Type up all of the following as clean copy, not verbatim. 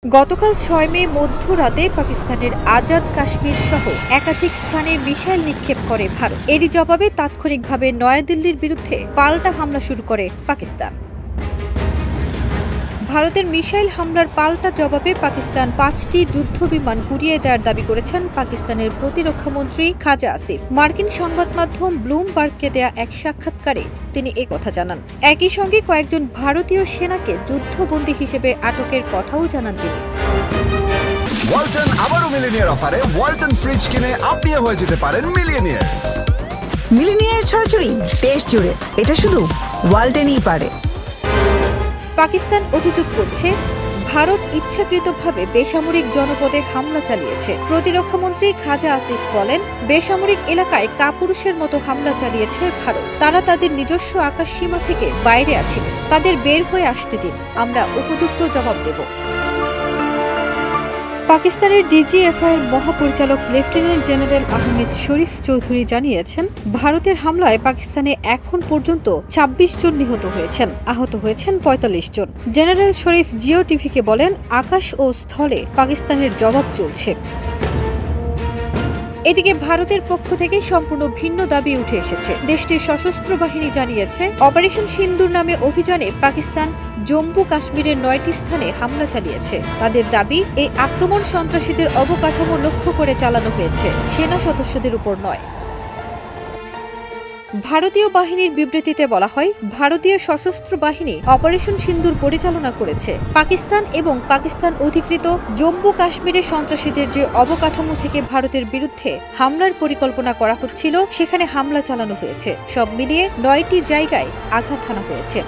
গতকাল ৬ মে মধ্যরাতে পাকিস্তানের আজাদ কাশ্মীর সহ একাধিক স্থানে মিসাইল নিক্ষেপ করে ভারত। এরই জবাবে তাৎক্ষণিকভাবে নয়াদিল্লির বিরুদ্ধে পাল্টা হামলা শুরু করে পাকিস্তান। ভারতের মিসাইল হামলার পাল্টা জবাবে পাকিস্তান ৫টি যুদ্ধবিমান গুড়িয়ে দেওয়ার দাবি করেছেন পাকিস্তানের প্রতিরক্ষামন্ত্রী খাজা আসিফ। মার্কিন সংবাদ মাধ্যম ব্লুমবার্গকে দেয়া এক সাক্ষাৎকারে তিনি একথা জানান। একই সঙ্গে কয়েকজন ভারতীয় সেনাকে যুদ্ধবন্দী হিসেবে আটকের কথাও জানান তিনি। ওয়ালটন আবারও মিলিনিয়ার অফারে ওয়ালটন ফ্রিজ কিনে আপনিও হয়ে যেতে পারেন মিলিয়নিয়ার। মিলিনিয়ার ছড়াছড়ি দেশ জুড়ে, এটা শুধু ওয়ালটনই পারে। পাকিস্তান অভিযোগ করছে ভারত ইচ্ছাকৃতভাবে বেসামরিক জনপদে হামলা চালিয়েছে। প্রতিরক্ষামন্ত্রী খাজা আসিফ বলেন, বেসামরিক এলাকায় কাপুরুষের মতো হামলা চালিয়েছে ভারত। তারা তাদের নিজস্ব আকাশ সীমা থেকে বাইরে আসেনি, তাদের বের হয়ে আসতে দিন, আমরা উপযুক্ত জবাব দেব। পাকিস্তানের ডিজিএফআই এর মহাপরিচালক লেফটেন্যান্ট জেনারেল আহমেদ শরীফ চৌধুরী জানিয়েছেন, ভারতের হামলায় পাকিস্তানে এখন পর্যন্ত ২৬ জন নিহত হয়েছেন, আহত হয়েছেন ৪৫ জন। জেনারেল শরীফ জিও টিভিকে বলেন, আকাশ ও স্থলে পাকিস্তানের জবাব চলছে। এদিকে ভারতের পক্ষ থেকে সম্পূর্ণ ভিন্ন দাবি উঠে এসেছে। দেশটির সশস্ত্র বাহিনী জানিয়েছে, অপারেশন সিন্দুর নামে অভিযানে পাকিস্তান জম্মু কাশ্মীরের ৯টি স্থানে হামলা চালিয়েছে। তাদের দাবি, এই আক্রমণ সন্ত্রাসীদের অবকাঠামো লক্ষ্য করে চালানো হয়েছে, সেনা সদস্যদের উপর নয়। ভারতীয় বাহিনীর বিবৃতিতে বলা হয়, ভারতীয় সশস্ত্র বাহিনী অপারেশন সিন্দুর পরিচালনা করেছে। পাকিস্তান এবং পাকিস্তান অধিকৃত জম্মু কাশ্মীরের সন্ত্রাসীদের যে অবকাঠামো থেকে ভারতের বিরুদ্ধে হামলার পরিকল্পনা করা হচ্ছিল, সেখানে হামলা চালানো হয়েছে। সব মিলিয়ে ৯টি জায়গায় আঘাত হানা হয়েছে।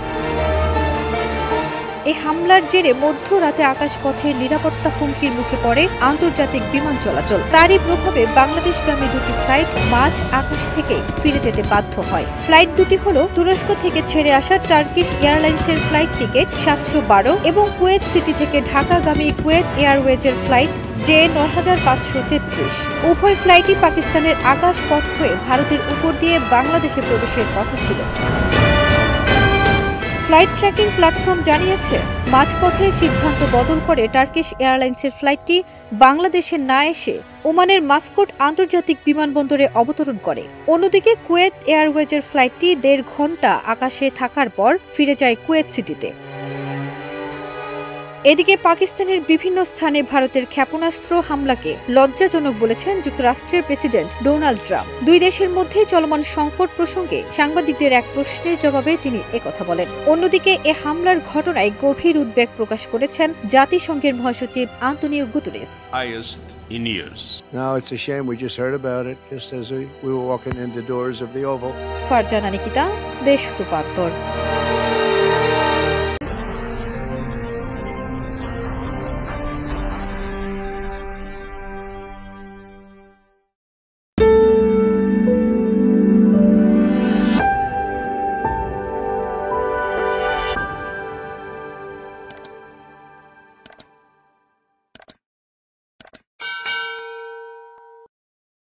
এই হামলার জেরে মধ্যরাতে আকাশপথের নিরাপত্তা হুমকির মুখে পড়ে আন্তর্জাতিক বিমান চলাচল। তারই প্রভাবে বাংলাদেশগামী দুটি ফ্লাইট মাঝ আকাশ থেকে ফিরে যেতে বাধ্য হয়। ফ্লাইট দুটি হল তুরস্ক থেকে ছেড়ে আসা টার্কিশ এয়ারলাইন্সের ফ্লাইট টিকেট ৭১২ এবং কুয়েত সিটি থেকে ঢাকাগামী কুয়েত এয়ারওয়েজের ফ্লাইট J9533। উভয় ফ্লাইটই পাকিস্তানের আকাশপথ হয়ে ভারতের উপর দিয়ে বাংলাদেশে প্রবেশের কথা ছিল। ফ্লাইট ট্র্যাকিং প্ল্যাটফর্ম জানিয়েছে, মাঝপথে সিদ্ধান্ত বদল করে টার্কিশ এয়ারলাইন্সের ফ্লাইটটি বাংলাদেশে না এসে ওমানের মাস্কট আন্তর্জাতিক বিমানবন্দরে অবতরণ করে। অন্যদিকে কুয়েত এয়ারওয়েজের ফ্লাইটটি ১.৫ ঘণ্টা আকাশে থাকার পর ফিরে যায় কুয়েত সিটিতে। এদিকে পাকিস্তানের বিভিন্ন স্থানে ভারতের ক্ষেপণাস্ত্র হামলাকে লজ্জাজনক বলেছেন যুক্তরাষ্ট্রের প্রেসিডেন্ট ডোনাল্ড ট্রাম্প। দুই দেশের মধ্যে চলমান সংকট প্রসঙ্গে সাংবাদিকদের এক প্রশ্নের জবাবে তিনি একথা বলেন। অন্যদিকে এ হামলার ঘটনায় গভীর উদ্বেগ প্রকাশ করেছেন জাতিসংঘের মহাসচিব Antonio Guterres. Now it's a shame we just heard about it just as we were walking in the doors of the Oval. Farzana Nikita, দেশ রূপান্তর।